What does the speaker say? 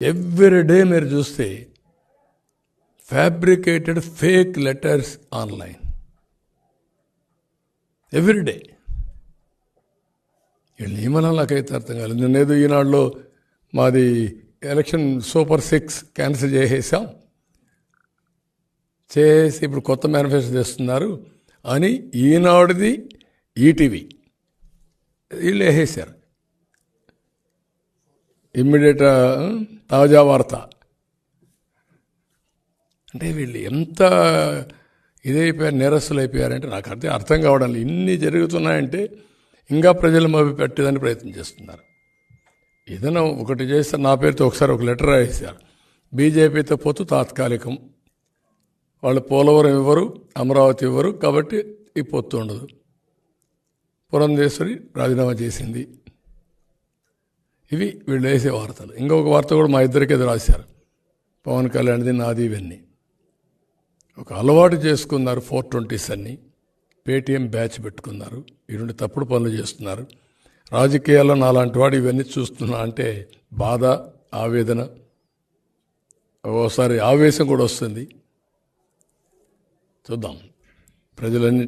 Every day మీరు చూస్తే fabricated fake letters online every day. వీళ్ళు ఏమన్నా నాకైతే అర్థం కాలేదు. నేనేదో ఈనాడులో మాది ఎలక్షన్ సూపర్ 6 క్యాన్సిల్ చేసేసాం, చేసి ఇప్పుడు కొత్త మేనిఫెస్టో చేస్తున్నారు అని ఈనాడుది ఈటీవీ వీళ్ళు వేసేసారు. ఇమ్మీడియట్ తాజా వార్త. అంటే వీళ్ళు ఎంత ఇదైపోయారు, నేరస్తులు అయిపోయారంటే నాకు అర్థం కావడం లేదు. ఇన్ని జరుగుతున్నాయంటే ఇంకా ప్రజలు మభ్య పెట్టేదని ప్రయత్నం చేస్తున్నారు. ఏదైనా ఒకటి చేస్తే నా పేరుతో ఒకసారి ఒక లెటర్ రాసేశారు, బీజేపీతో పొత్తు తాత్కాలికం, వాళ్ళు పోలవరం ఇవ్వరు, అమరావతి ఇవ్వరు, కాబట్టి ఈ పొత్తు ఉండదు. పురంధేశ్వరి రాజీనామా చేసింది. ఇవి వీళ్ళు వేసే వార్తలు. ఇంకొక వార్త కూడా మా ఇద్దరికి ఎదురు రాశారు, పవన్ కళ్యాణ్ది నాది ఇవన్నీ. ఒక అలవాటు చేసుకున్నారు 420s అన్ని, పేటీఎం బ్యాచ్ పెట్టుకున్నారు, ఇటువంటి తప్పుడు పనులు చేస్తున్నారు. రాజకీయాల్లో నాలాంటి వాడు ఇవన్నీ చూస్తున్నా అంటే బాధ, ఆవేదన, ఓసారి ఆవేశం కూడా వస్తుంది. చూద్దాం ప్రజలన్నీ